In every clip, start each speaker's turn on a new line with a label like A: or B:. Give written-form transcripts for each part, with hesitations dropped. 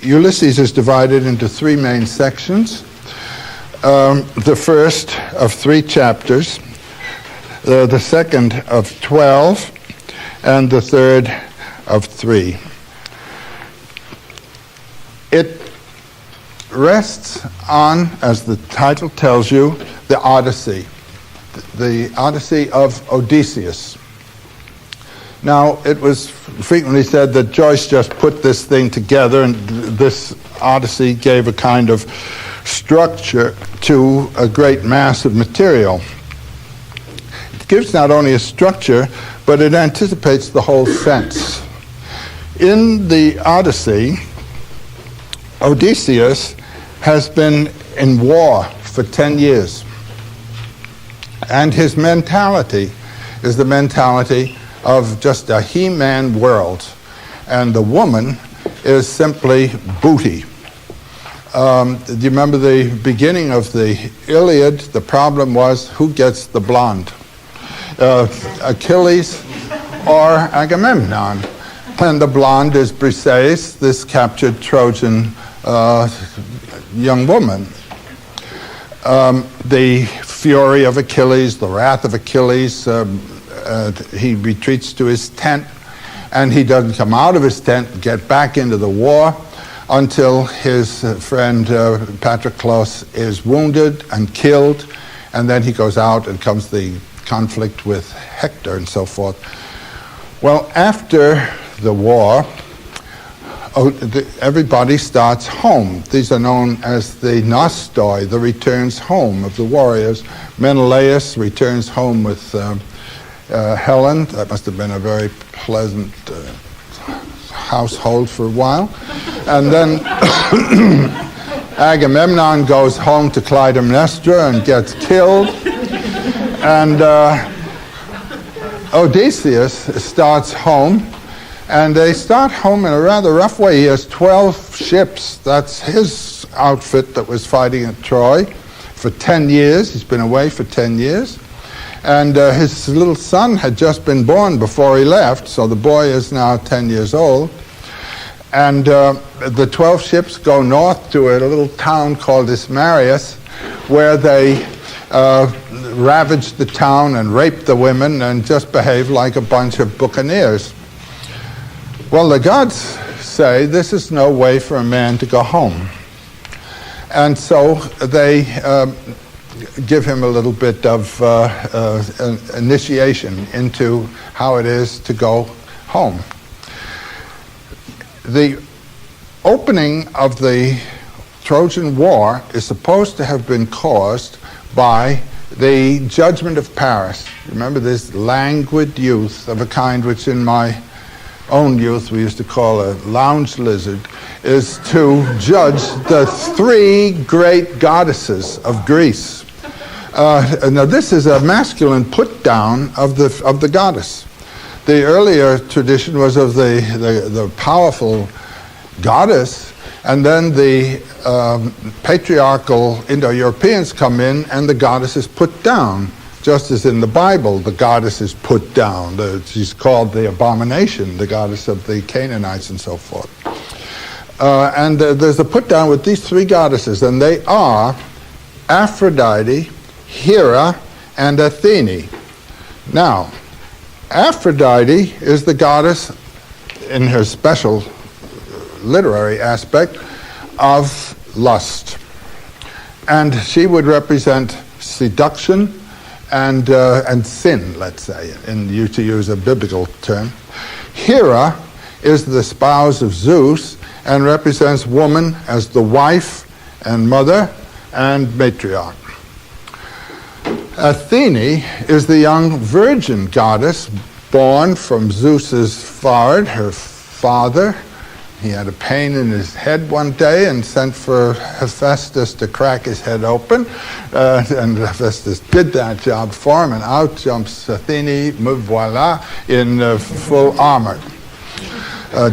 A: Ulysses is divided into three main sections. The first of 3 chapters, the second of 12, and the third of 3. It rests on, as the title tells you, the Odyssey of Odysseus. Now, it was frequently said that Joyce just put this thing together, and this Odyssey gave a kind of structure to a great mass of material. It gives not only a structure, but it anticipates the whole sense. In the Odyssey, Odysseus has been in war for 10 years. And his mentality is the mentality of just a he-man world. And the woman is simply booty. Do you remember the beginning of the Iliad? The problem was, who gets the blonde? Achilles or Agamemnon? And the blonde is Briseis, this captured Trojan young woman. The fury of Achilles, the wrath of Achilles, he retreats to his tent, and he doesn't come out of his tent, get back into the war, until his friend Patroclus is wounded and killed, and then he goes out and comes the conflict with Hector and so forth. Well, after the war, everybody starts home. These are known as the nostoi, the returns home of the warriors. Menelaus returns home with Helen. That must have been a very pleasant household for a while. And then Agamemnon goes home to Clytemnestra and gets killed. And Odysseus starts home. And they start home in a rather rough way. He has 12 ships. That's his outfit that was fighting at Troy for 10 years. He's been away for 10 years. And his little son had just been born before he left, so the boy is now 10 years old. And the 12 ships go north to a little town called Ismarius, where they ravage the town and rape the women and just behave like a bunch of buccaneers. Well, the gods say this is no way for a man to go home. And so they give him a little bit of an initiation into how it is to go home. The opening of the Trojan War is supposed to have been caused by the judgment of Paris. Remember this languid youth of a kind which in my own youth we used to call a lounge lizard, is to judge the 3 great goddesses of Greece. Now this is a masculine put down of the goddess. The earlier tradition was of the powerful goddess, and then the patriarchal Indo-Europeans come in and the goddess is put down. Just as in the Bible, the goddess is put down. She's called the abomination, the goddess of the Canaanites and so forth. And there's a put down with these 3 goddesses, and they are Aphrodite, Hera, and Athene. Now, Aphrodite is the goddess, in her special literary aspect, of lust. And she would represent seduction and sin, let's say, to use a biblical term. Hera is the spouse of Zeus and represents woman as the wife and mother and matriarch. Athene is the young virgin goddess born from Zeus's forehead, her father. He had a pain in his head one day and sent for Hephaestus to crack his head open. And Hephaestus did that job for him, and out jumps Athene, me voila, in full armor.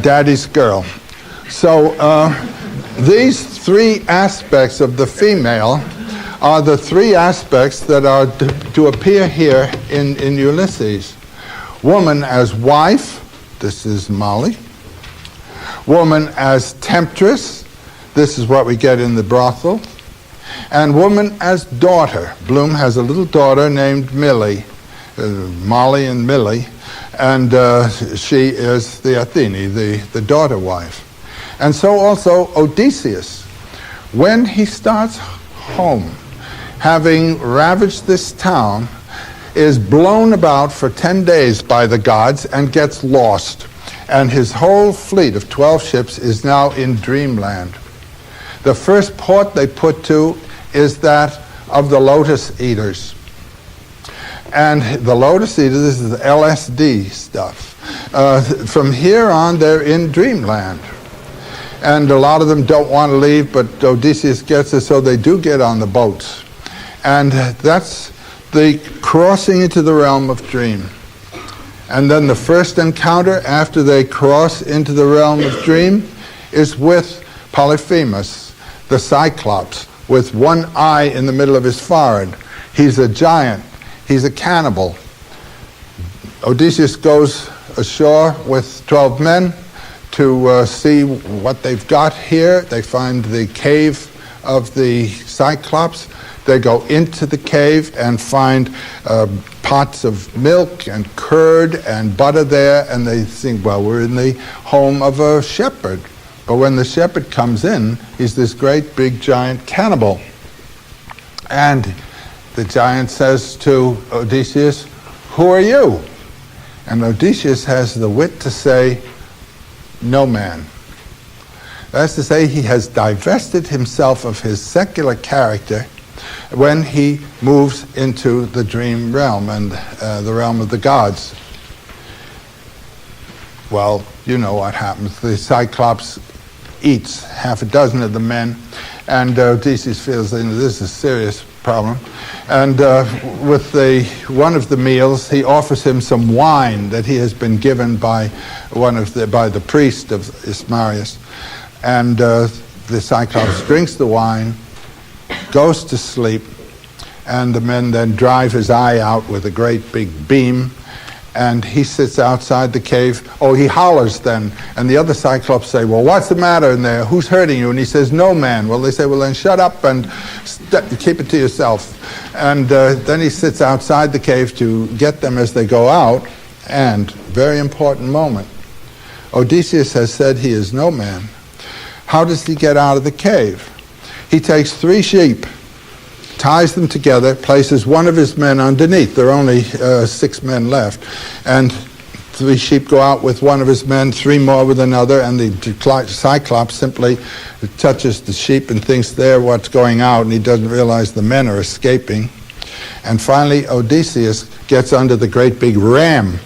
A: Daddy's girl. So these 3 aspects of the female are the 3 aspects that are to appear here in Ulysses. Woman as wife, this is Molly. woman as temptress. This is what we get in the brothel. And woman as daughter. Bloom has a little daughter named Millie, Molly and Millie, and she is the Athene, the daughter wife. And so also Odysseus, when he starts home, having ravaged this town, is blown about for 10 days by the gods and gets lost. And his whole fleet of 12 ships is now in dreamland. The first port they put to is that of the lotus eaters. And the lotus eaters, this is LSD stuff. From here on, they're in dreamland. And a lot of them don't want to leave, but Odysseus gets it, so they do get on the boats. And that's the crossing into the realm of dream. And then the first encounter after they cross into the realm of dream is with Polyphemus, the Cyclops, with one eye in the middle of his forehead. He's a giant. He's a cannibal. Odysseus goes ashore with 12 men to see what they've got here. They find the cave of the Cyclops. They go into the cave and find pots of milk and curd and butter there, and they think, well, we're in the home of a shepherd. But when the shepherd comes in, he's this great big giant cannibal. And the giant says to Odysseus, "Who are you?" And Odysseus has the wit to say, "No man." That's to say, he has divested himself of his secular character when he moves into the dream realm and the realm of the gods. Well, you know what happens. The Cyclops eats half a dozen of the men, and Odysseus feels that this is a serious problem. And with one of the meals, he offers him some wine that he has been given by the priest of Ismarius. And the Cyclops drinks the wine, goes to sleep, and the men then drive his eye out with a great big beam, and he sits outside the cave. Oh, he hollers then, and the other Cyclops say, "Well, what's the matter in there? Who's hurting you?" And he says, "No man." Well, they say, "Well, then shut up and keep it to yourself." And then he sits outside the cave to get them as they go out, and very important moment. Odysseus has said he is no man. How does he get out of the cave? He takes 3 sheep, ties them together, places one of his men underneath. There are only 6 men left. And 3 sheep go out with one of his men, 3 more with another, and the Cyclops simply touches the sheep and thinks they're what's going out, and he doesn't realize the men are escaping. And finally, Odysseus gets under the great big ram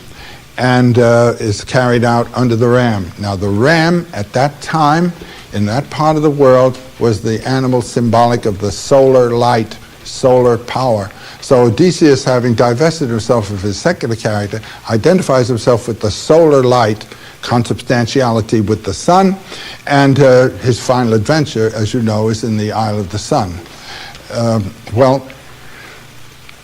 A: and is carried out under the ram. Now, the ram at that time, in that part of the world, was the animal symbolic of the solar light, solar power. So Odysseus, having divested himself of his secular character, identifies himself with the solar light, consubstantiality with the sun, and his final adventure, as you know, is in the Isle of the Sun.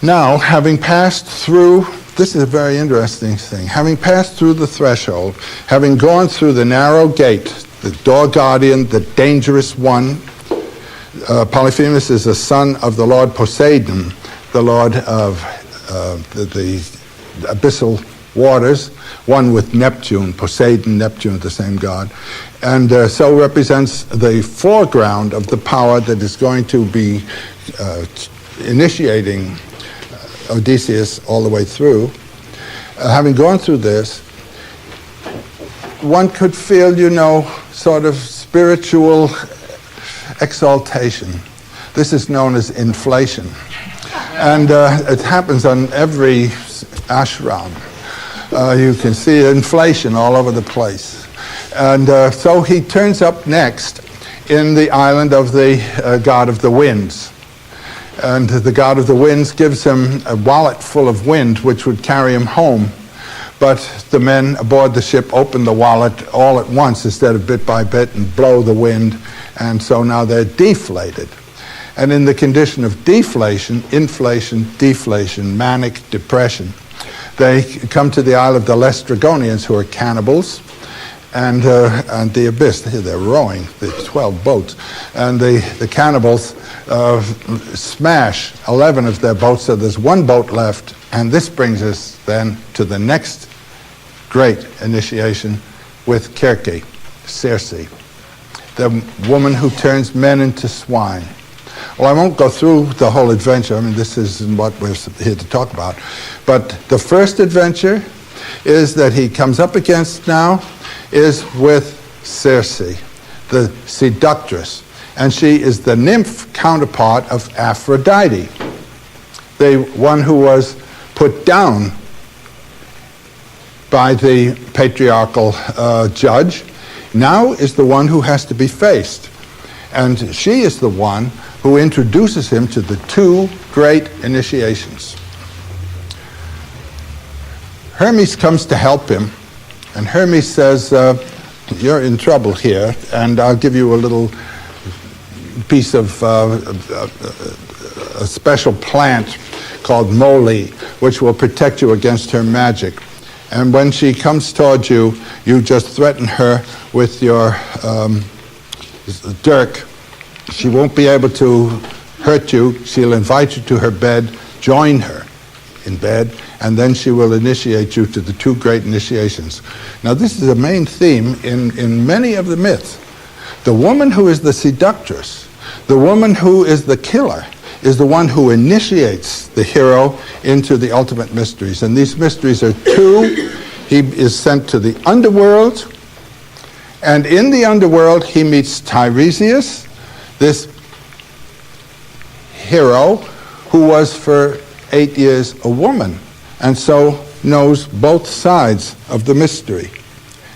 A: Now, having passed through, this is a very interesting thing, having passed through the threshold, having gone through the narrow gate, the door guardian, the dangerous one, Polyphemus is a son of the Lord Poseidon, the lord of the abyssal waters, one with Neptune, Poseidon, Neptune, the same god, and so represents the foreground of the power that is going to be initiating Odysseus all the way through. Having gone through this, one could feel, sort of spiritual exaltation. This is known as inflation. And it happens on every ashram. You can see inflation all over the place. And so he turns up next in the island of the god of the winds. And the god of the winds gives him a wallet full of wind, which would carry him home. But the men aboard the ship open the wallet all at once instead of bit by bit and blow the wind. And so now they're deflated. And in the condition of deflation, inflation, deflation, manic depression, they come to the Isle of the Laestrygonians, who are cannibals. and the abyss. They're rowing, the 12 boats. And the cannibals smash 11 of their boats, so there's one boat left. And this brings us then to the next great initiation with Circe, the woman who turns men into swine. Well, I won't go through the whole adventure. I mean, this isn't what we're here to talk about. But the first adventure is that he comes up against now is with Circe, the seductress. And she is the nymph counterpart of Aphrodite, the one who was put down by the patriarchal judge, now is the one who has to be faced. And she is the one who introduces him to the two great initiations. Hermes comes to help him, and Hermes says, you're in trouble here, and I'll give you a little piece of a special plant called Moly, which will protect you against her magic. And when she comes towards you, you just threaten her with your dirk. She won't be able to hurt you. She'll invite you to her bed, join her in bed, and then she will initiate you to the two great initiations. Now, this is a main theme in many of the myths. The woman who is the seductress, the woman who is the killer, is the one who initiates the hero into the ultimate mysteries. And these mysteries are two. He is sent to the underworld, and in the underworld he meets Tiresias, this hero who was for 8 years a woman, and so knows both sides of the mystery.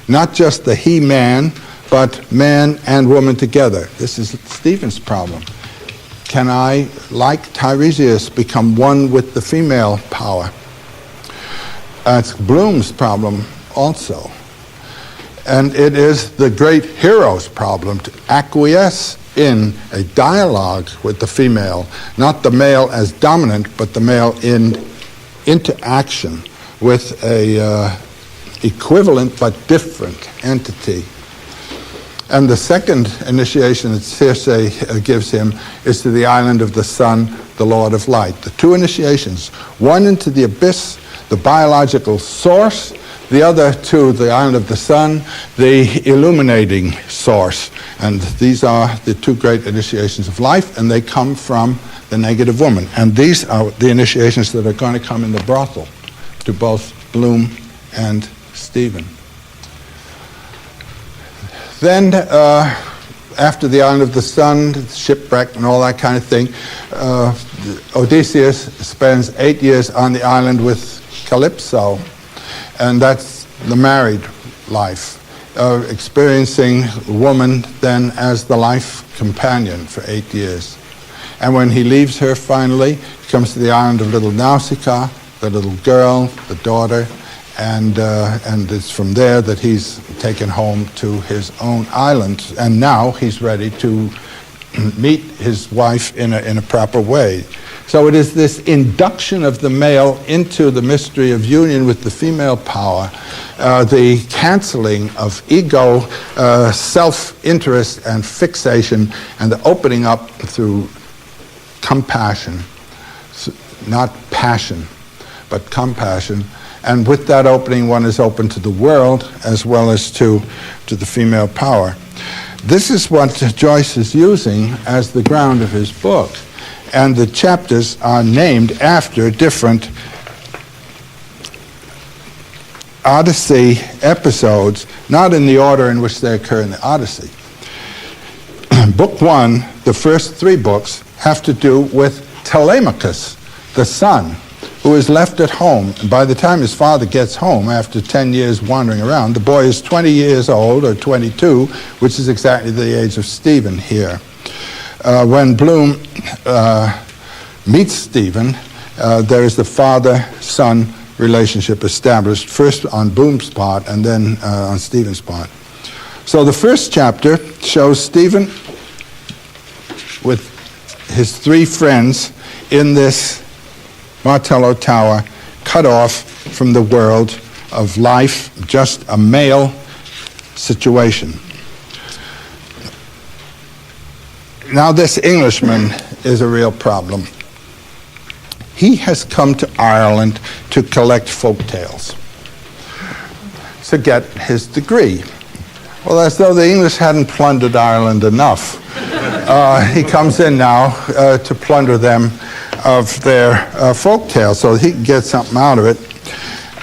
A: Not just the he-man, but man and woman together. This is Stephen's problem. Can I, like Tiresias, become one with the female power? It's Bloom's problem also. And it is the great hero's problem to acquiesce in a dialogue with the female, not the male as dominant, but the male in interaction with a equivalent but different entity. And the second initiation that Circe gives him is to the island of the sun, the Lord of Light. The two initiations, one into the abyss, the biological source, the other to the island of the sun, the illuminating source. And these are the two great initiations of life, and they come from the negative woman. And these are the initiations that are going to come in the brothel to both Bloom and Stephen. Then, after the island of the sun, shipwreck and all that kind of thing, Odysseus spends 8 years on the island with Calypso, and that's the married life, experiencing woman then as the life companion for 8 years. And when he leaves her finally, he comes to the island of little Nausicaa, the little girl, the daughter, and it's from there that he's taken home to his own island, and now he's ready to meet his wife in a proper way. So it is this induction of the male into the mystery of union with the female power, the canceling of ego, self-interest and fixation, and the opening up through compassion, not passion, but compassion. And with that opening, one is open to the world as well as to the female power. This is what Joyce is using as the ground of his book. And the chapters are named after different Odyssey episodes, not in the order in which they occur in the Odyssey. Book 1, the first 3 books, have to do with Telemachus, the son, who is left at home. And by the time his father gets home, after 10 years wandering around, the boy is 20 years old, or 22, which is exactly the age of Stephen here. When Bloom meets Stephen, there is the father-son relationship established, first on Bloom's part and then on Stephen's part. So the first chapter shows Stephen with his 3 friends in this Martello Tower, cut off from the world of life, just a male situation. Now this Englishman is a real problem. He has come to Ireland to collect folk tales, to get his degree. Well, as though the English hadn't plundered Ireland enough. He comes in now to plunder them of their folk tales so he can get something out of it.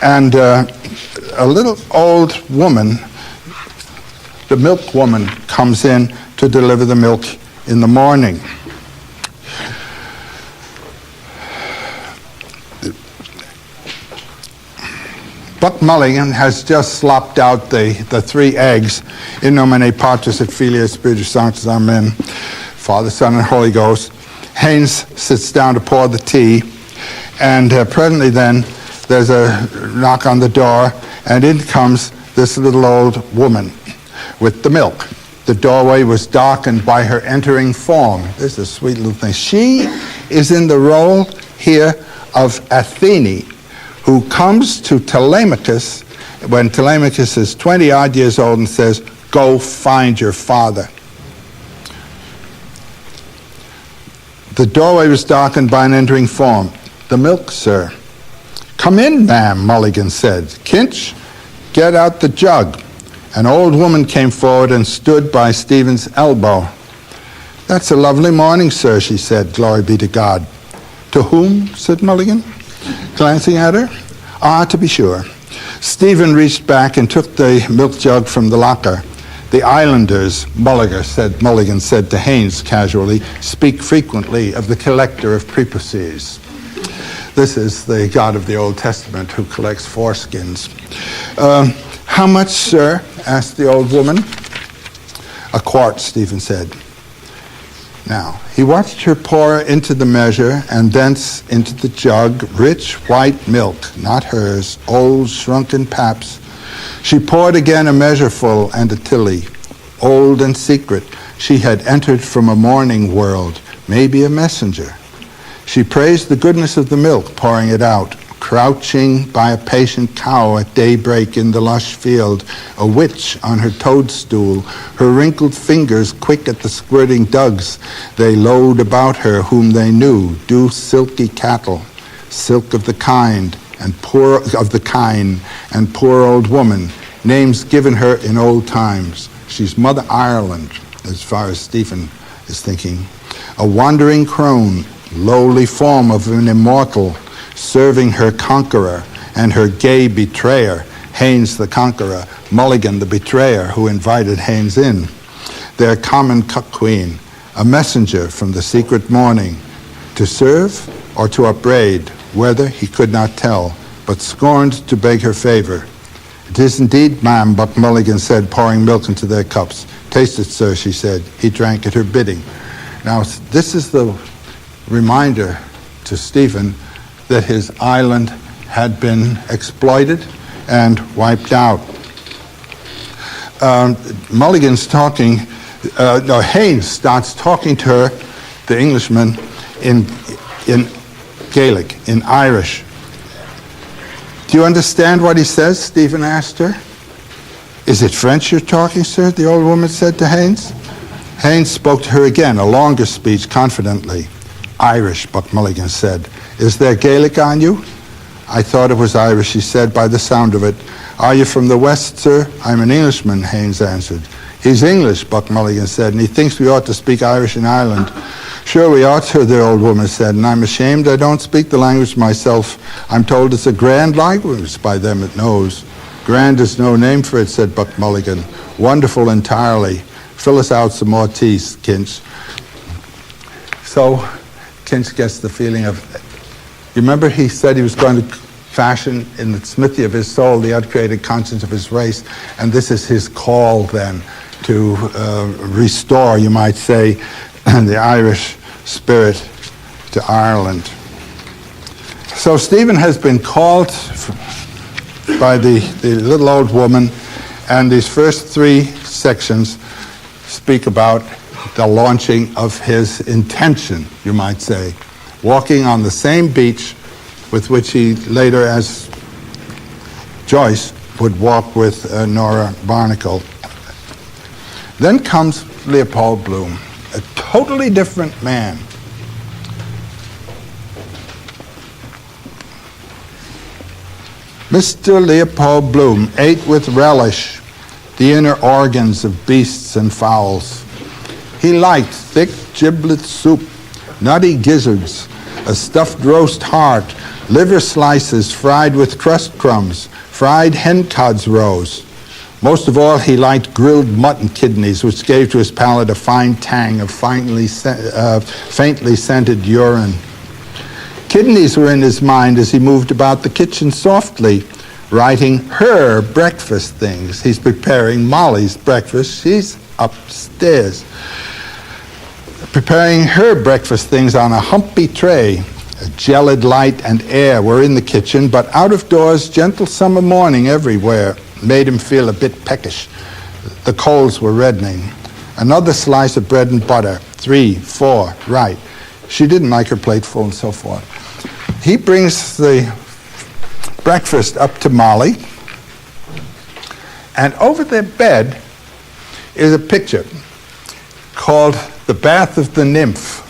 A: And a little old woman, the milk woman, comes in to deliver the milk in the morning. Buck Mulligan has just slopped out the 3 eggs in nomine Patris et Filii Spiritus Sanctus, Amen, Father, Son, and Holy Ghost. Haynes sits down to pour the tea, and presently then there's a knock on the door, and in comes this little old woman with the milk. The doorway was darkened by her entering form. This is a sweet little thing. She is in the role here of Athene, who comes to Telemachus when Telemachus is 20-odd years old and says, "Go find your father." The doorway was darkened by an entering form. "The milk, sir." "Come in, ma'am," Mulligan said. "Kinch, get out the jug." An old woman came forward and stood by Stephen's elbow. "That's a lovely morning, sir," she said. "Glory be to God." "To whom?" said Mulligan, glancing at her. "Ah, to be sure." Stephen reached back and took the milk jug from the locker. "The islanders," Mulligan said to Haynes casually, "speak frequently of the collector of prepuces." This is the God of the Old Testament who collects foreskins. "How much, sir?" asked the old woman. "A quart," Stephen said. Now, he watched her pour into the measure and thence into the jug rich white milk, not hers, old shrunken paps. She poured again a measureful and a tilly. Old and secret, she had entered from a morning world, maybe a messenger. She praised the goodness of the milk, pouring it out. Crouching by a patient cow at daybreak in the lush field, a witch on her toadstool, her wrinkled fingers quick at the squirting dugs, they lowed about her whom they knew, dew silky cattle, silk of the kind, and poor old woman, names given her in old times. She's Mother Ireland, as far as Stephen is thinking. A wandering crone, lowly form of an immortal, serving her conqueror and her gay betrayer, Haynes the conqueror, Mulligan the betrayer who invited Haynes in. Their common cook queen, a messenger from the secret morning, to serve or to upbraid, whether he could not tell, but scorned to beg her favor. "It is indeed, ma'am," Buck Mulligan said, pouring milk into their cups. "Taste it, sir," she said. He drank at her bidding. Now, this is the reminder to Stephen that his island had been exploited and wiped out. Haynes starts talking to her, the Englishman, in Gaelic, in Irish. "Do you understand what he says?" Stephen asked her. "Is it French you're talking, sir?" the old woman said to Haynes. Haynes spoke to her again, a longer speech, confidently. "Irish," Buck Mulligan said. "Is there Gaelic on you?" "I thought it was Irish," she said, "by the sound of it." "Are you from the West, sir?" "I'm an Englishman," Haynes answered. "He's English," Buck Mulligan said, "and he thinks we ought to speak Irish in Ireland." "Sure we ought to," the old woman said, "and I'm ashamed I don't speak the language myself. I'm told it's a grand language by them it knows." "Grand is no name for it," said Buck Mulligan. "Wonderful entirely. Fill us out some more tea, Kinch." So Kinch gets the feeling of, you remember he said he was going to fashion in the smithy of his soul the uncreated conscience of his race, and this is his call then to restore, you might say, the Irish spirit to Ireland. So Stephen has been called by the little old woman, and these first 3 sections speak about the launching of his intention, you might say, walking on the same beach with which he later, as Joyce, would walk with Nora Barnacle. Then comes Leopold Bloom, a totally different man. Mr. Leopold Bloom ate with relish the inner organs of beasts and fowls. He liked thick giblet soup, nutty gizzards, a stuffed roast heart, liver slices fried with crust crumbs, fried hen cod's roes. Most of all, he liked grilled mutton kidneys, which gave to his palate a fine tang of faintly scented urine. Kidneys were in his mind as he moved about the kitchen softly, writing her breakfast things. He's preparing Molly's breakfast. She's upstairs. Preparing her breakfast things on a humpy tray. A gelid light and air were in the kitchen, but out of doors, gentle summer morning everywhere made him feel a bit peckish. The coals were reddening. Another slice of bread and butter. 3, 4, right. She didn't like her plate full and so forth. He brings the breakfast up to Molly, and over their bed is a picture called The Bath of the Nymph,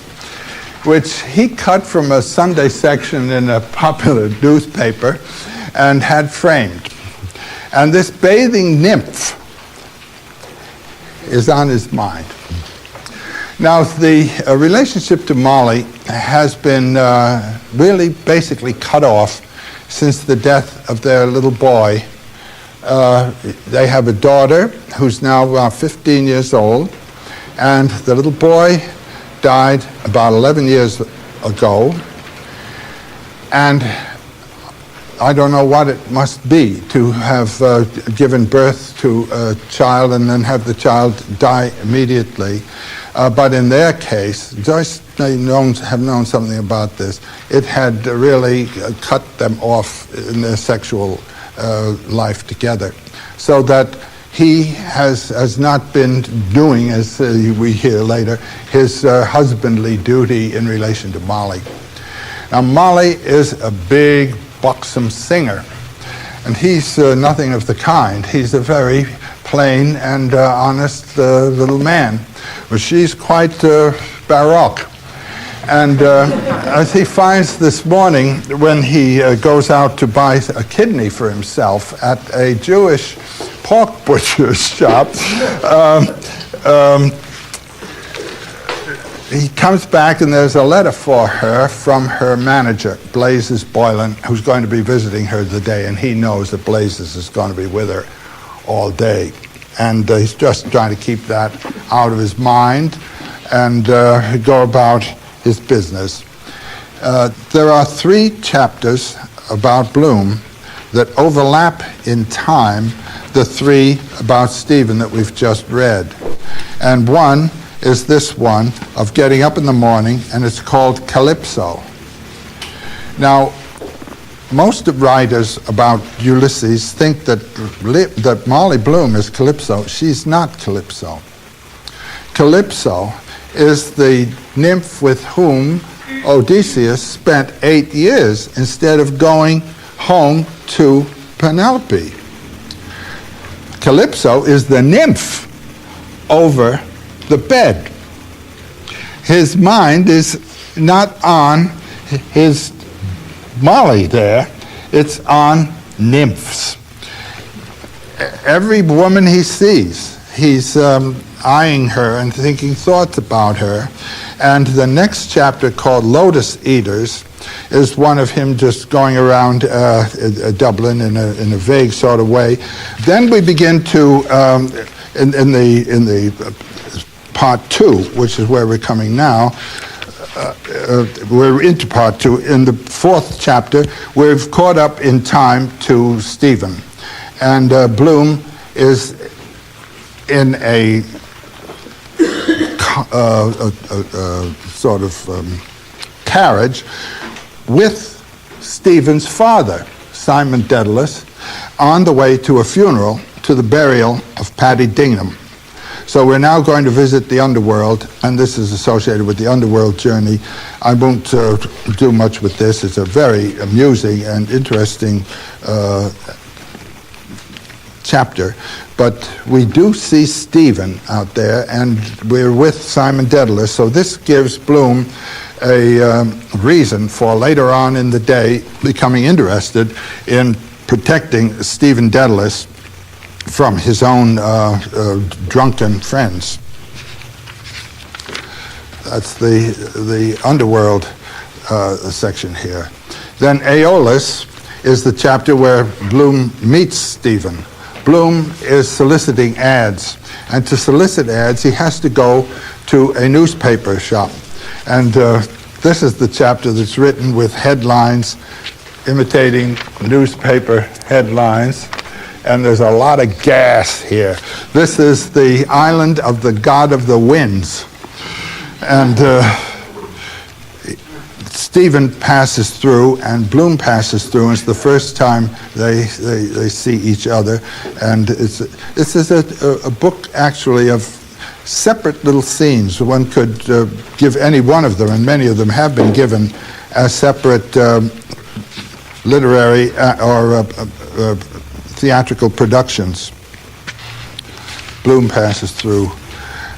A: which he cut from a Sunday section in a popular newspaper and had framed. And this bathing nymph is on his mind. Now, the relationship to Molly has been really basically cut off since the death of their little boy. They have a daughter who's now about 15 years old, and the little boy died about 11 years ago, and I don't know what it must be to have given birth to a child and then have the child die immediately. But in their case, Joyce may have known something about this. It had really cut them off in their sexual life together, so that he has not been doing, as we hear later, his husbandly duty in relation to Molly. Now, Molly is a big, buxom singer, and he's nothing of the kind. He's a very plain and honest little man. But she's quite baroque. And as he finds this morning when he goes out to buy a kidney for himself at a Jewish pork butcher's shop, he comes back and there's a letter for her from her manager, Blazes Boylan, who's going to be visiting her today, and he knows that Blazes is going to be with her all day. And he's just trying to keep that out of his mind and go about his business. There are 3 chapters about Bloom that overlap in time the 3 about Stephen that we've just read. And one is this one of getting up in the morning, and it's called Calypso. Now, most writers about Ulysses think that Molly Bloom is Calypso. She's not Calypso. Calypso is the nymph with whom Odysseus spent 8 years instead of going home to Penelope. Calypso is the nymph over the bed. His mind is not on his Molly there, it's on nymphs. Every woman he sees, he's eyeing her and thinking thoughts about her. And the next chapter, called Lotus Eaters, is one of him just going around Dublin in a vague sort of way. Then we begin to, in the part 2, which is where we're coming now, we're into part 2. In the 4th chapter, we've caught up in time to Stephen. And Bloom is in a sort of carriage with Stephen's father, Simon Dedalus, on the way to a funeral, to the burial of Paddy Dingham. So we're now going to visit the underworld, and this is associated with the underworld journey. I won't do much with this. It's a very amusing and interesting chapter. But we do see Stephen out there, and we're with Simon Dedalus, so this gives Bloom a reason for later on in the day becoming interested in protecting Stephen Dedalus from his own drunken friends. That's the underworld section here. Then Aeolus is the chapter where Bloom meets Stephen. Bloom is soliciting ads, and to solicit ads he has to go to a newspaper shop. And this is the chapter that's written with headlines imitating newspaper headlines. And there's a lot of gas here. This is the island of the god of the winds. And Stephen passes through and Bloom passes through. And it's the first time they see each other. And this is a book actually of separate little scenes. One could give any one of them, and many of them have been given as separate literary or theatrical productions. Bloom passes through.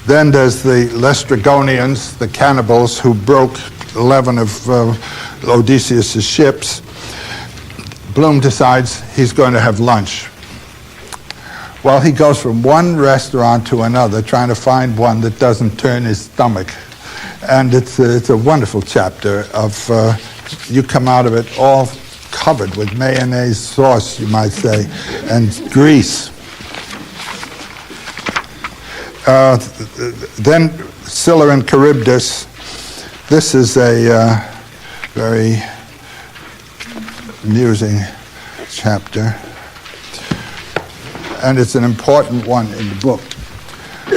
A: Then there's the Laestrygonians, the cannibals who broke 11 of Odysseus' ships. Bloom decides he's going to have lunch. Well, he goes from one restaurant to another trying to find one that doesn't turn his stomach. And it's a wonderful chapter of, you come out of it all covered with mayonnaise sauce, you might say, and grease. Then Scylla and Charybdis. This is a very amusing chapter, and it's an important one in the book.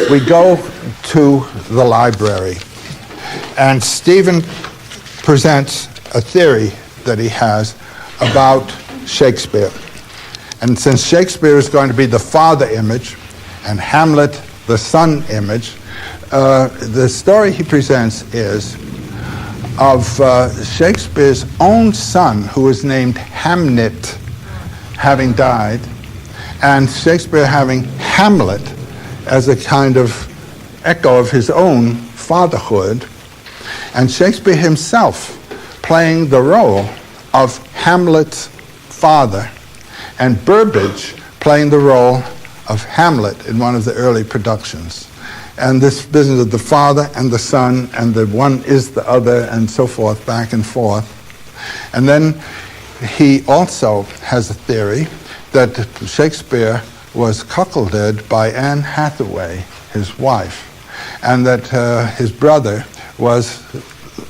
A: We go to the library, and Stephen presents a theory that he has about Shakespeare. And since Shakespeare is going to be the father image and Hamlet the son image, the story he presents is of Shakespeare's own son, who is named Hamnet, having died, and Shakespeare having Hamlet as a kind of echo of his own fatherhood, and Shakespeare himself playing the role of Hamlet's father, and Burbage playing the role of Hamlet in one of the early productions. And this business of the father and the son, and the one is the other, and so forth, back and forth. And then he also has a theory that Shakespeare was cuckolded by Anne Hathaway, his wife, and that his brother was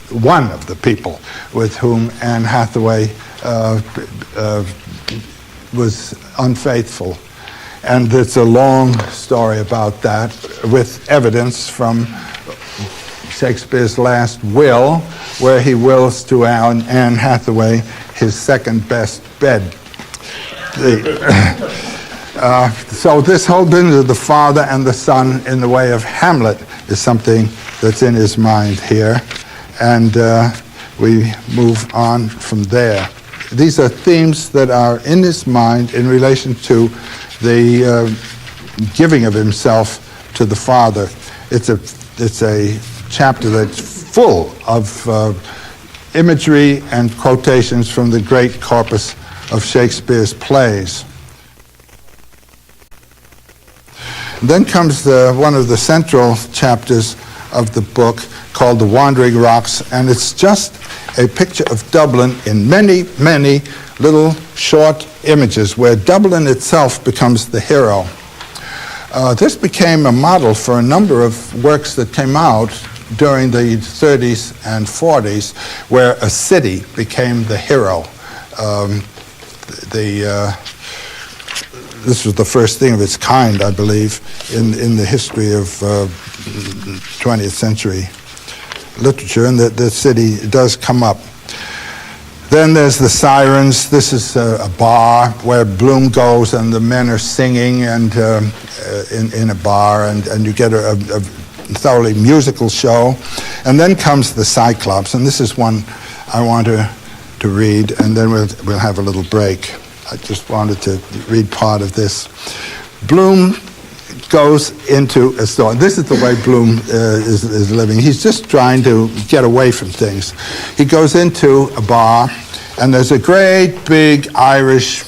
A: one of the people with whom Anne Hathaway was unfaithful. And it's a long story about that, with evidence from Shakespeare's last will, where he wills to Anne Hathaway his second best bed. So this whole business of the father and the son in the way of Hamlet is something that's in his mind here. And we move on from there. These are themes that are in his mind in relation to the giving of himself to the Father. It's a chapter that's full of imagery and quotations from the great corpus of Shakespeare's plays. Then comes one of the central chapters of the book called The Wandering Rocks, and it's just a picture of Dublin in many, many little short images where Dublin itself becomes the hero. This became a model for a number of works that came out during the 30s and 40s, where a city became the hero. This was the first thing of its kind, I believe, in the history of 20th century literature, and the city does come up. Then there's the Sirens. This is a bar where Bloom goes and the men are singing and in a bar, and you get a thoroughly musical show. And then comes the Cyclops, and this is one I want to read, and then we'll have a little break. I just wanted to read part of this. Bloom goes into a store. This is the way Bloom is living. He's just trying to get away from things. He goes into a bar, and there's a great big Irish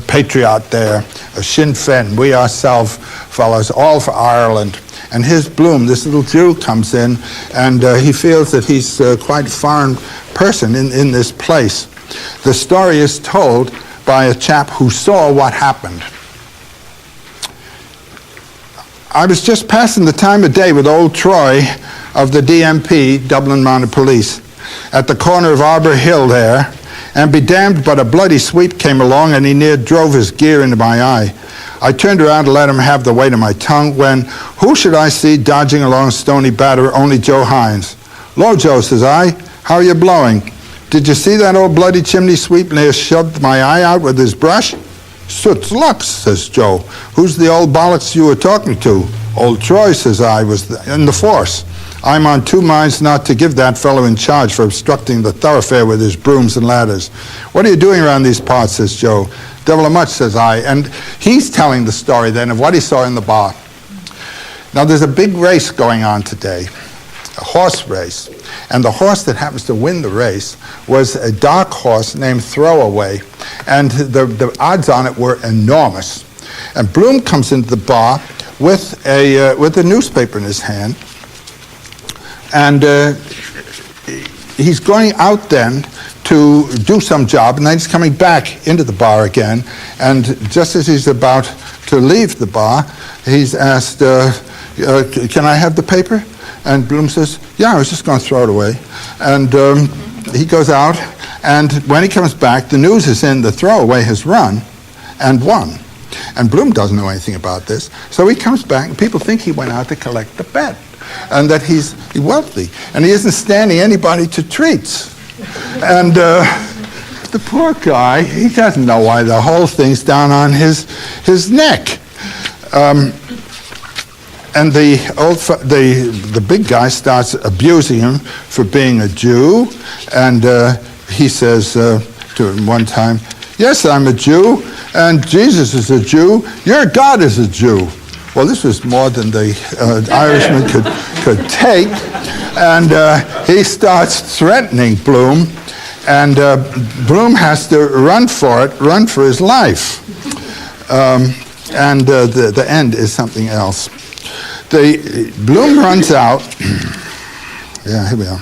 A: patriot there, a Sinn Féin, we ourselves fellows, all for Ireland. And here's Bloom, this little Jew, comes in, and he feels that he's quite a foreign person in this place. The story is told by a chap who saw what happened. I was just passing the time of day with old Troy of the DMP, Dublin Mounted Police, at the corner of Arbor Hill there, and be damned but a bloody sweep came along and he near drove his gear into my eye. I turned around to let him have the weight of my tongue when, who should I see dodging along Stony Batter? Only Joe Hines. "Lo, Joe," says I, "how are you blowing? Did you see that old bloody chimney sweep near shoved my eye out with his brush?" "Soot's luck," says Joe. "Who's the old bollocks you were talking to?" "Old Troy," says I, "was in the force. I'm on two minds not to give that fellow in charge for obstructing the thoroughfare with his brooms and ladders." "What are you doing around these parts?" says Joe. "Devil a much," says I. And he's telling the story then of what he saw in the bar. Now there's a big race going on today, a horse race. And the horse that happens to win the race was a dark horse named Throwaway. And the odds on it were enormous. And Bloom comes into the bar with a newspaper in his hand. And he's going out then to do some job, and then he's coming back into the bar again. And just as he's about to leave the bar, he's asked, "Can I have the paper?" And Bloom says, "Yeah, I was just going to throw it away." And he goes out, and when he comes back, the news is in the Throwaway has run and won. And Bloom doesn't know anything about this. So he comes back, and people think he went out to collect the bet, and that he's wealthy, and he isn't standing anybody to treats. And the poor guy, he doesn't know why the whole thing's down on his neck. And the big guy starts abusing him for being a Jew, and he says to him one time, "Yes, I'm a Jew, and Jesus is a Jew. Your God is a Jew." Well, this was more than the Irishman could take, and he starts threatening Bloom, and Bloom has to run for his life. And the end is something else. Bloom runs out. Yeah, here we are.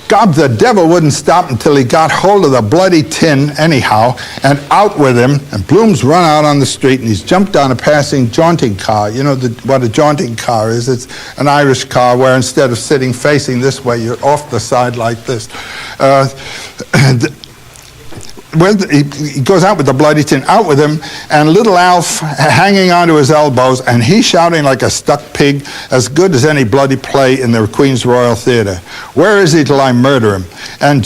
A: God, the devil wouldn't stop until he got hold of the bloody tin anyhow, and out with him. And Bloom's run out on the street, and he's jumped on a passing jaunting car. You know what a jaunting car is? It's an Irish car where instead of sitting facing this way, you're off the side like this. He goes out with the bloody tin, out with him, and little Alf hanging onto his elbows, and he's shouting like a stuck pig, as good as any bloody play in the Queen's Royal Theatre. "Where is he till I murder him?" And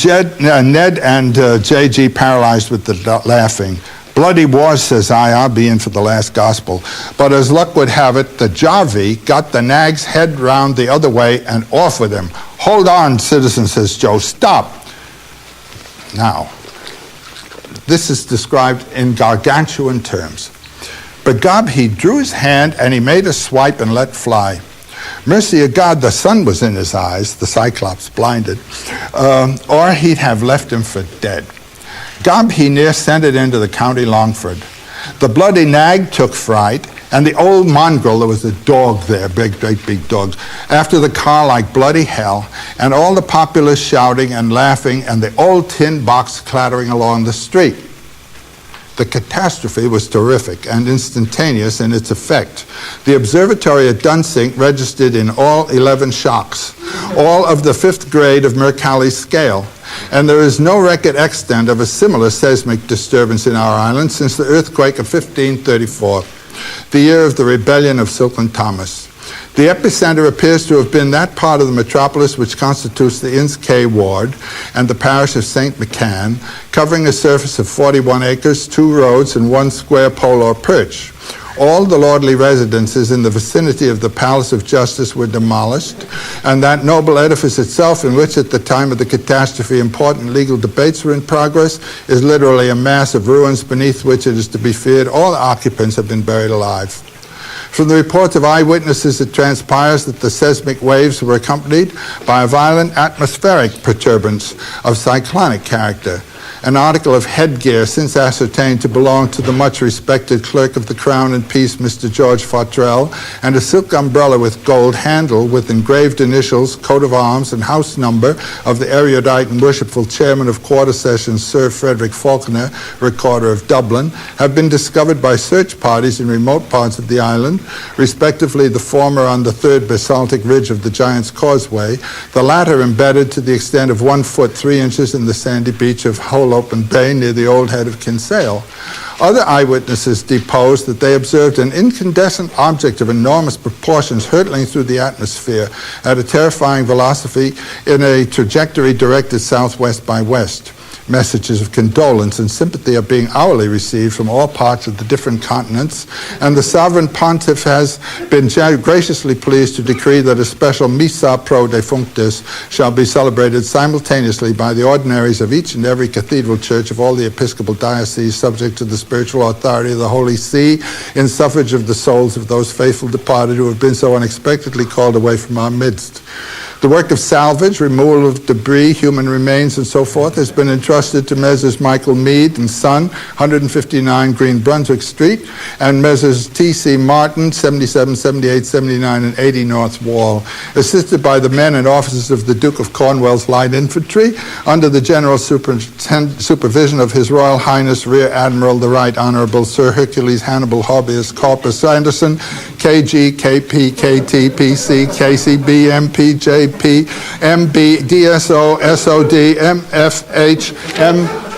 A: Ned and J.G. paralyzed with the laughing. "Bloody wars," says I, "I'll be in for the last gospel." But as luck would have it, the Jarvie got the nag's head round the other way and off with him. "Hold on, citizen," says Joe. "Stop." Now, this is described in gargantuan terms. But Gob, he drew his hand and he made a swipe and let fly. Mercy of God, the sun was in his eyes, the Cyclops blinded, or he'd have left him for dead. Gob, he near sent it into the county Longford. The bloody nag took fright, and the old mongrel, there was a dog there, great big dogs, after the car like bloody hell, and all the populace shouting and laughing, and the old tin box clattering along the street. The catastrophe was terrific and instantaneous in its effect. The observatory at Dunsink registered in all 11 shocks, all of the 5th grade of Mercalli's scale, and there is no record extant of a similar seismic disturbance in our island since the earthquake of 1534. The year of the rebellion of Silken Thomas. The epicenter appears to have been that part of the metropolis which constitutes the Inns Quay ward and the parish of St. McCann, covering a surface of 41 acres, 2 roads, and 1 square pole or perch. all the lordly residences in the vicinity of the Palace of Justice were demolished, and that noble edifice itself, in which at the time of the catastrophe important legal debates were in progress, is literally a mass of ruins beneath which it is to be feared all occupants have been buried alive. From the reports of eyewitnesses, it transpires that the seismic waves were accompanied by a violent atmospheric perturbance of cyclonic character. An article of headgear since ascertained to belong to the much-respected Clerk of the Crown and Peace, Mr. George Fautrell, and a silk umbrella with gold handle with engraved initials, coat of arms, and house number of the erudite and worshipful Chairman of Quarter Sessions, Sir Frederick Falconer, Recorder of Dublin, have been discovered by search parties in remote parts of the island, respectively the former on the third basaltic ridge of the Giant's Causeway, the latter embedded to the extent of 1 foot 3 inches in the sandy beach of Hull Open Bay near the old head of Kinsale. Other eyewitnesses deposed that they observed an incandescent object of enormous proportions hurtling through the atmosphere at a terrifying velocity in a trajectory directed southwest by west. Messages of condolence and sympathy are being hourly received from all parts of the different continents, and the sovereign pontiff has been graciously pleased to decree that a special Missa pro defunctis shall be celebrated simultaneously by the ordinaries of each and every cathedral church of all the episcopal dioceses subject to the spiritual authority of the Holy See, in suffrage of the souls of those faithful departed who have been so unexpectedly called away from our midst. The work of salvage, removal of debris, human remains, and so forth has been entrusted to Messrs. Michael Mead and Son, 159 Green Brunswick Street, and Messrs. T.C. Martin, 77, 78, 79, and 80 North Wall, assisted by the men and officers of the Duke of Cornwall's Light Infantry, under the general supervision of His Royal Highness Rear Admiral the Right Honorable Sir Hercules Hannibal Hobbius Corpus Anderson, KG, KP, KT, PC, KCB, MPJ, MB, DSO, SOD, MFH,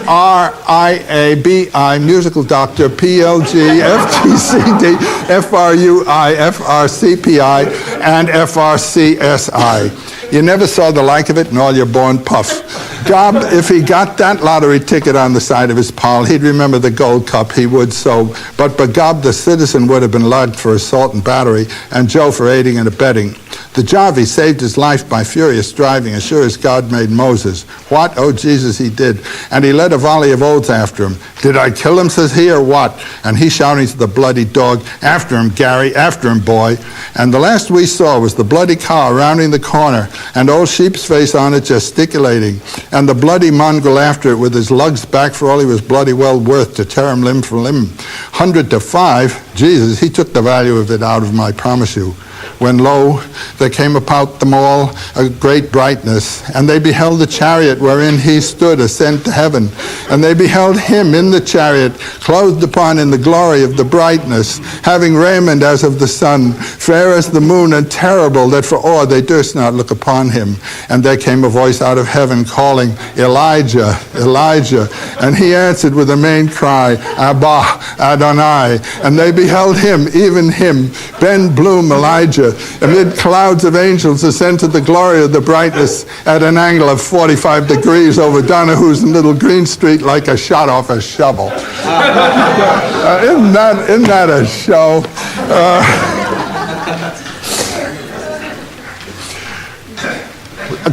A: MRIA, BI, Musical Doctor, PLG, FTCD, FRUI, FRCPI, and FRCSI. You never saw the like of it in all your born puff. Gob, if he got that lottery ticket on the side of his pal, he'd remember the gold cup, he would so. But Gob, the citizen, would have been lugged for assault and battery, and Joe for aiding and abetting. The Jarvie saved his life by furious driving, as sure as God made Moses. What? Oh, Jesus, he did. And he led a volley of oaths after him. Did I kill him, says he, or what? And he shouting to the bloody dog, after him, Gary, after him, boy. And the last we saw was the bloody car rounding the corner, and old Sheep's face on it gesticulating, and the bloody mongrel after it with his lugs back for all he was bloody well worth to tear him limb for limb. 100 to 5, Jesus, he took the value of it out of him, I promise you. When lo, there came about them all a great brightness, and they beheld the chariot wherein he stood ascend to heaven, and they beheld him in the chariot, clothed upon in the glory of the brightness, having raiment as of the sun, fair as the moon, and terrible, that for awe they durst not look upon him. And there came a voice out of heaven calling, Elijah, Elijah. And he answered with a main cry, Abba, Adonai. And they beheld him, even him, Ben Bloom, Elijah, amid clouds of angels ascend to the glory of the brightness at an angle of 45 degrees over Donahue's and Little Green Street like a shot off a shovel. Isn't that a show?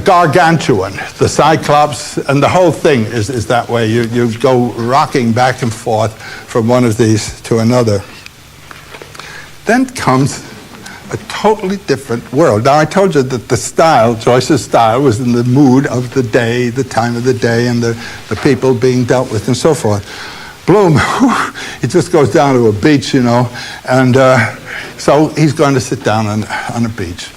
A: Gargantuan, the Cyclops, and the whole thing is that way. You go rocking back and forth from one of these to another. Then comes a totally different world. Now, I told you that the style, Joyce's style, was in the mood of the day, the time of the day, and the people being dealt with and so forth. Bloom, he just goes down to a beach, you know, and so he's going to sit down on a beach.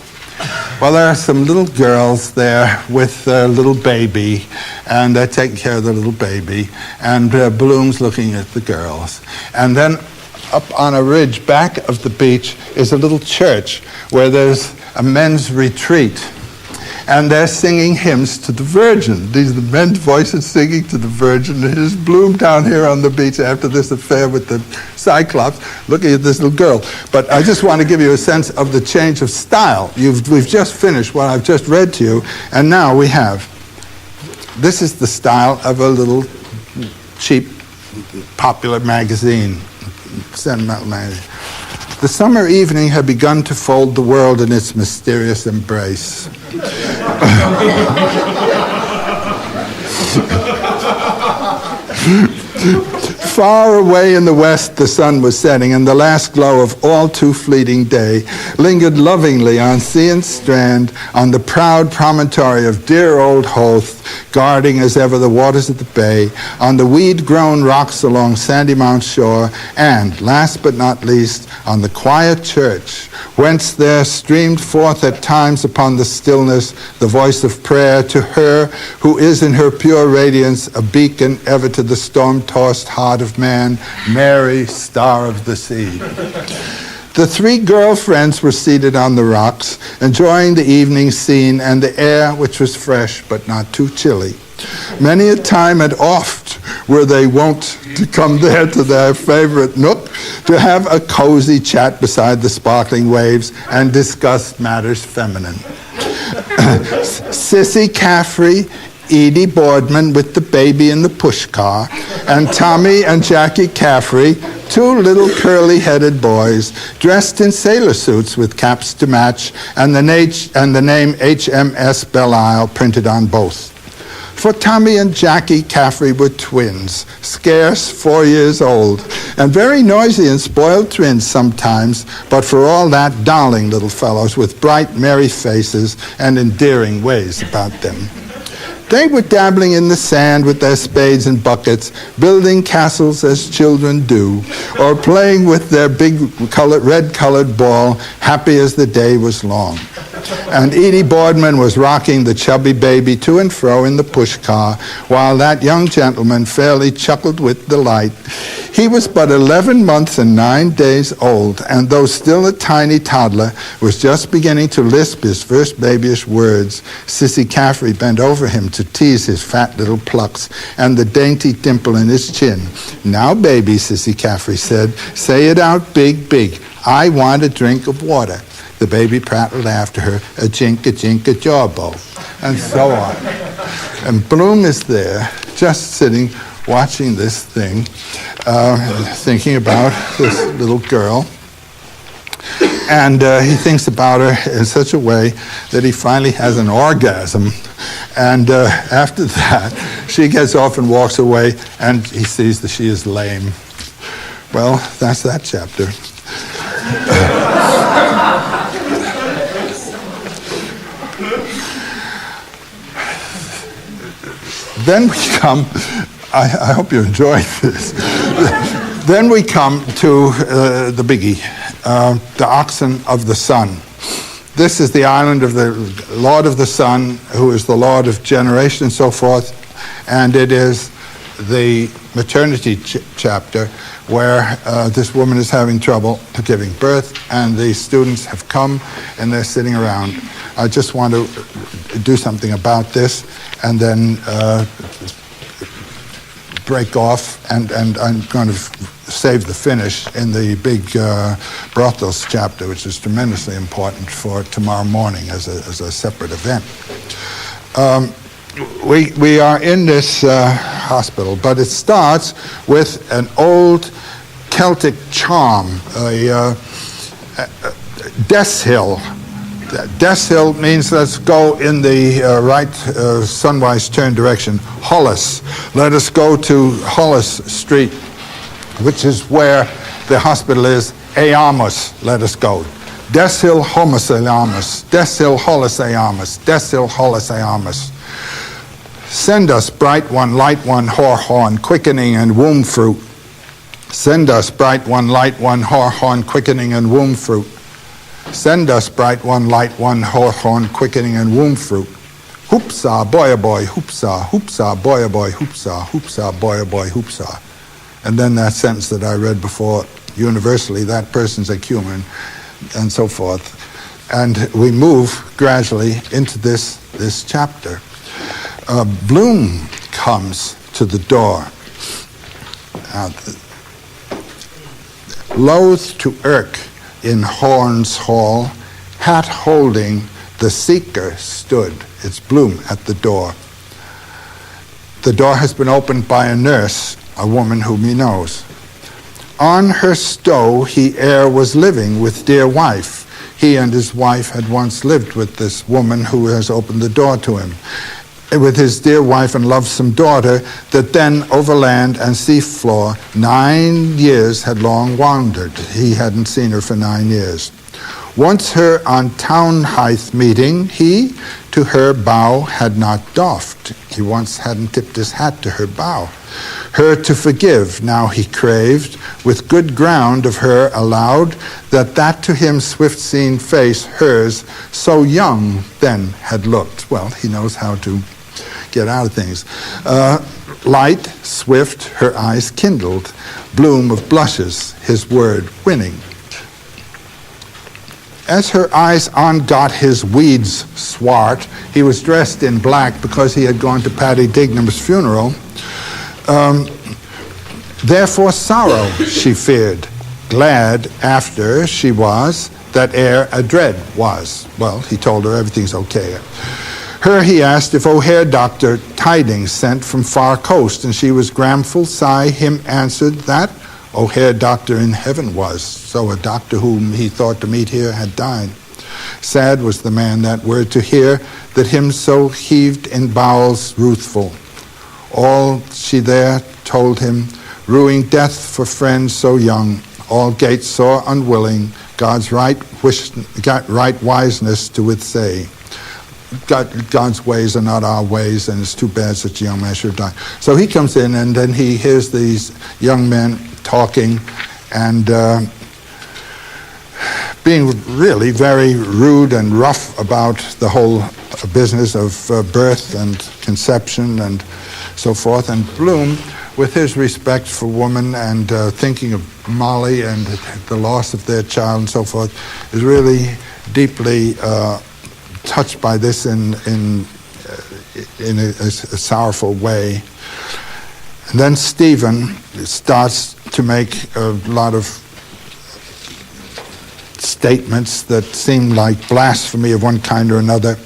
A: Well, there are some little girls there with a little baby, and they're taking care of the little baby, and Bloom's looking at the girls. And then up on a ridge back of the beach is a little church where there's a men's retreat. And they're singing hymns to the Virgin. These are the men's voices singing to the Virgin. And here's Bloom down here on the beach after this affair with the Cyclops, looking at this little girl. But I just want to give you a sense of the change of style. We've just finished what I've just read to you, and now we have, this is the style of a little cheap, popular magazine, sentimental magazine. The summer evening had begun to fold the world in its mysterious embrace. Far away in the west, the sun was setting, and the last glow of all too fleeting day lingered lovingly on sea and strand, on the proud promontory of dear old Hoth, guarding as ever the waters of the bay, on the weed-grown rocks along Sandymount shore, and, last but not least, on the quiet church, whence there streamed forth at times upon the stillness the voice of prayer to her who is in her pure radiance a beacon ever to the storm-tossed heart of man, Mary, star of the sea. The three girlfriends were seated on the rocks, enjoying the evening scene and the air, which was fresh but not too chilly. Many a time and oft were they wont to come there to their favorite nook to have a cozy chat beside the sparkling waves and discuss matters feminine. Sissy Caffrey, Edie Boardman with the baby in the push car, and Tommy and Jackie Caffrey, two little curly-headed boys, dressed in sailor suits with caps to match, and the name HMS Belle-Isle printed on both. For Tommy and Jackie Caffrey were twins, scarce 4 years old, and very noisy and spoiled twins sometimes, but for all that, darling little fellows with bright, merry faces and endearing ways about them. They were dabbling in the sand with their spades and buckets, building castles as children do, or playing with their big red-colored ball, happy as the day was long. And Edie Boardman was rocking the chubby baby to and fro in the push car, while that young gentleman fairly chuckled with delight. He was but 11 months and 9 days old, and though still a tiny toddler, was just beginning to lisp his first babyish words. Sissy Caffrey bent over him to tease his fat little plucks and the dainty dimple in his chin. "Now, baby," Sissy Caffrey said, "say it out big, big. I want a drink of water." The baby prattled after her, "A jink, a jawbo," and so on. And Bloom is there, just sitting, watching this thing, thinking about this little girl. And he thinks about her in such a way that he finally has an orgasm. And after that, she gets off and walks away, and he sees that she is lame. Well, that's that chapter. Then we come, I hope you enjoyed this. Then we come to the biggie, the oxen of the sun. This is the island of the Lord of the Sun, who is the Lord of generation and so forth, and it is the maternity chapter where this woman is having trouble giving birth, and the students have come and they're sitting around. I just want to do something about this and then break off, and I'm going to save the finish in the big brothels chapter, which is tremendously important for tomorrow morning as a separate event. We are in this hospital, but it starts with an old Celtic charm, a Death's Hill. Death's Hill means let's go in the right sunwise turn direction, Hollis. Let us go to Hollis Street, which is where the hospital is. Eamus, let us go. Death's Hill, Homus, Eamus. Death's Hill, Hollis, Eamus. Death's Hill, Hollis, Eamus. Send us, bright one, light one, horn, quickening and womb fruit. Send us, bright one, light one, horn, quickening and womb fruit. Send us, bright one, light one, horn, quickening and womb fruit. Hoopsa, boy, hoopsa, hoopsa, boy, hoopsa, hoopsa, boy, hoopsa. And then that sentence that I read before, universally, that person's a human, and so forth. And we move gradually into this chapter. Bloom comes to the door. Loath to irk in Horn's Hall, hat holding, the seeker stood. It's Bloom at the door. The door has been opened by a nurse, a woman whom he knows. on her stow he ere was living with dear wife. He and his wife had once lived with this woman who has opened the door to him, with his dear wife and lovesome daughter, that then over land and sea floor 9 years had long wandered. He hadn't seen her for 9 years. Once her on town height meeting, he to her bow had not doffed. He once hadn't tipped his hat to her bow. Her to forgive now he craved, with good ground of her allowed, that to him swift-seen face, hers, so young then had looked. Well, he knows how to get out of things. Light, swift, her eyes kindled, bloom of blushes, his word winning. As her eyes on got his weeds swart, he was dressed in black because he had gone to Paddy Dignam's funeral. Therefore sorrow she feared, glad after she was, that ere adread was. Well, he told her everything's okay. Her he asked if O'Hare doctor tidings sent from far coast, and she was gramful sigh him answered that O'Hare doctor in heaven was, so a doctor whom he thought to meet here had died. Sad was the man that word to hear, that him so heaved in bowels ruthful. All she there told him, ruing death for friends so young, all gates sore unwilling, God's right wiseness to withsay. God's ways are not our ways, and it's too bad such a young man should die. So he comes in, and then he hears these young men talking and being really very rude and rough about the whole business of birth and conception and so forth. And Bloom, with his respect for woman and thinking of Molly and the loss of their child and so forth, is really deeply touched by this in a sorrowful way. And then Stephen starts to make a lot of statements that seem like blasphemy of one kind or another,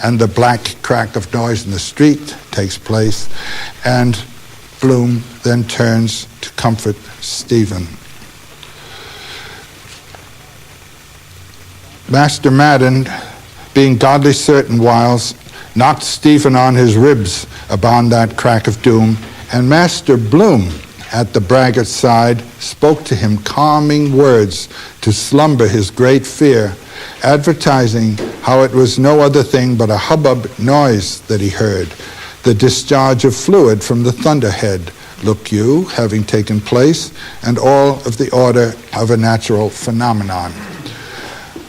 A: and the black crack of noise in the street takes place, and Bloom then turns to comfort Stephen. Master Madden, being godly certain whiles, knocked Stephen on his ribs upon that crack of doom, and Master Bloom at the braggart's side spoke to him calming words to slumber his great fear, advertising how it was no other thing but a hubbub noise that he heard, the discharge of fluid from the thunderhead, look you, having taken place, and all of the order of a natural phenomenon.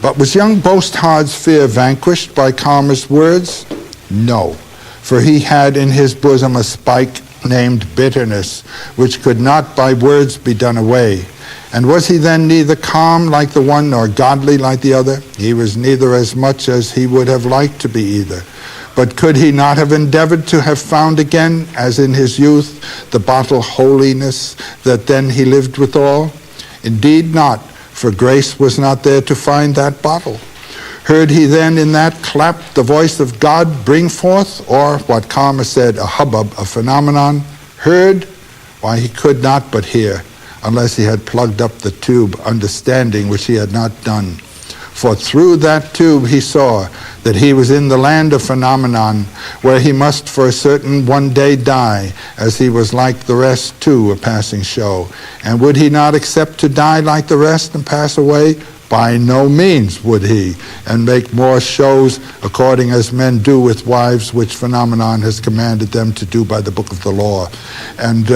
A: But was young Boasthard's fear vanquished by calmer's words? No, for he had in his bosom a spike named bitterness, which could not by words be done away. And was he then neither calm like the one nor godly like the other? He was neither as much as he would have liked to be either. But could he not have endeavored to have found again, as in his youth, the bottle holiness that then he lived withal? Indeed not, for grace was not there to find that bottle. Heard he then in that clap the voice of God bring forth, or what Karma said, a hubbub, a phenomenon? Heard? Why, he could not but hear, unless he had plugged up the tube, understanding which he had not done. For through that tube he saw that he was in the land of phenomenon, where he must for a certain one day die, as he was like the rest too, a passing show. And would he not accept to die like the rest and pass away? By no means would he, and make more shows according as men do with wives, which phenomenon has commanded them to do by the book of the law. And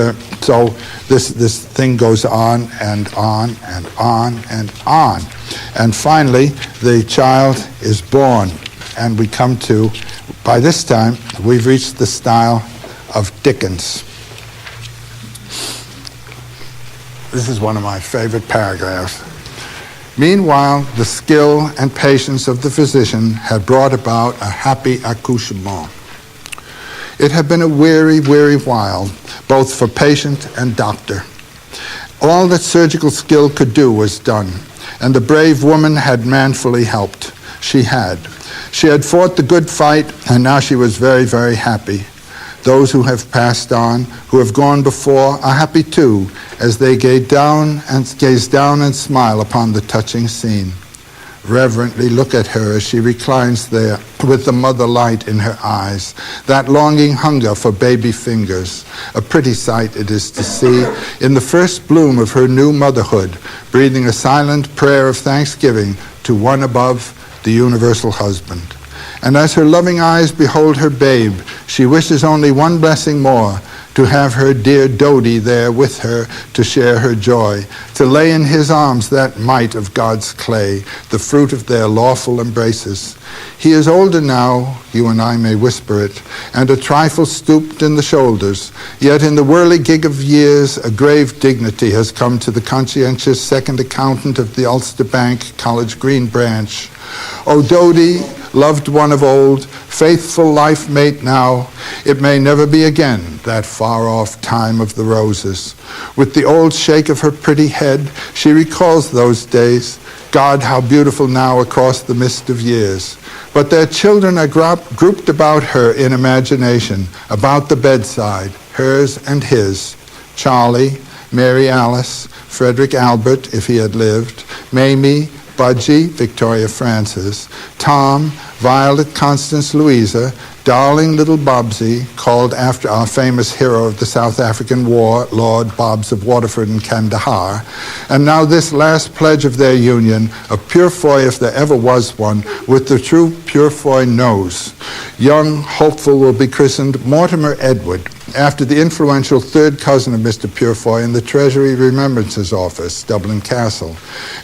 A: so this thing goes on and on and on and on. And finally, the child is born. And we come to, by this time, we've reached the style of Dickens. This is one of my favorite paragraphs. Meanwhile, the skill and patience of the physician had brought about a happy accouchement. It had been a weary, weary while, both for patient and doctor. All that surgical skill could do was done, and the brave woman had manfully helped. She had fought the good fight, and now she was very, very happy. Those who have passed on, who have gone before, are happy too, as they gaze down and smile upon the touching scene. Reverently look at her as she reclines there with the mother light in her eyes, that longing hunger for baby fingers. A pretty sight it is to see in the first bloom of her new motherhood, breathing a silent prayer of thanksgiving to one above, the universal husband. And as her loving eyes behold her babe, she wishes only one blessing more, to have her dear Dodie there with her to share her joy, to lay in his arms that mite of God's clay, the fruit of their lawful embraces. He is older now, you and I may whisper it, and a trifle stooped in the shoulders, yet in the whirligig of years a grave dignity has come to the conscientious second accountant of the Ulster Bank College Green branch. O Dodie, loved one of old, faithful life mate now, it may never be again that far-off time of the roses. With the old shake of her pretty head, she recalls those days. God, how beautiful now across the mist of years. But their children are grouped about her in imagination, about the bedside, hers and his. Charlie, Mary Alice, Frederick Albert, if he had lived, Mamie, Budgie, Victoria Frances, Tom, Violet Constance Louisa, darling little Bobsy, called after our famous hero of the South African War, Lord Bobbs of Waterford and Kandahar, and now this last pledge of their union, a Purefoy if there ever was one, with the true Purefoy nose. Young hopeful will be christened Mortimer Edward, after the influential third cousin of Mr. Purefoy in the Treasury Remembrances Office, Dublin Castle.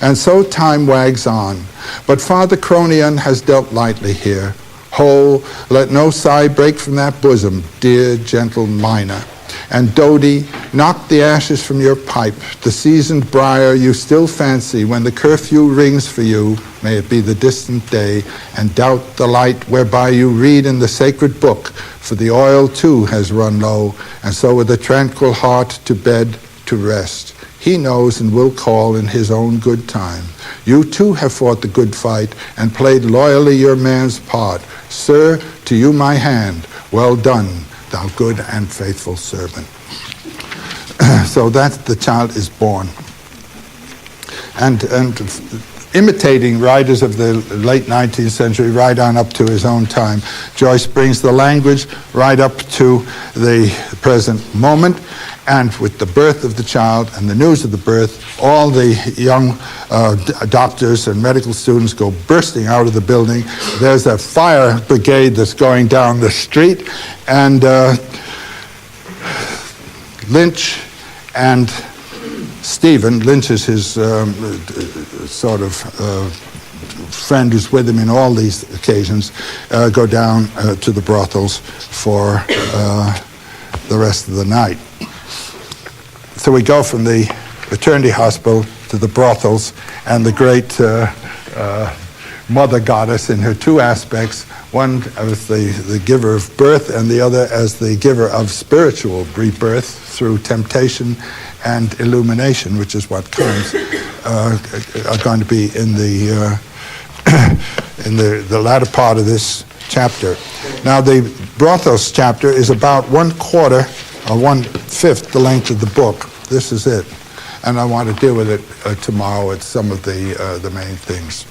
A: And so time wags on. But Father Cronion has dealt lightly here. Ho, let no sigh break from that bosom, dear, gentle Mina. And Dodie, knock the ashes from your pipe, the seasoned briar you still fancy when the curfew rings for you, may it be the distant day, and doubt the light whereby you read in the sacred book, for the oil too has run low, and so with a tranquil heart to bed to rest. He knows and will call in his own good time. You too have fought the good fight and played loyally your man's part. Sir, to you my hand. Well done, thou good and faithful servant. So that the child is born. And imitating writers of the late 19th century right on up to his own time, Joyce brings the language right up to the present moment. And with the birth of the child and the news of the birth, all the young doctors and medical students go bursting out of the building. There's a fire brigade that's going down the street, and Lynch and Stephen, Lynch is his sort of friend who's with him in all these occasions, go down to the brothels for the rest of the night. So we go from the maternity hospital to the brothels, and the great mother goddess in her two aspects, one as the giver of birth and the other as the giver of spiritual rebirth through temptation and illumination, which is what comes, are going to be in the in the latter part of this chapter. Now the brothels chapter is about 1/4 or 1/5 the length of the book. This is it, and I want to deal with it tomorrow at some of the main things.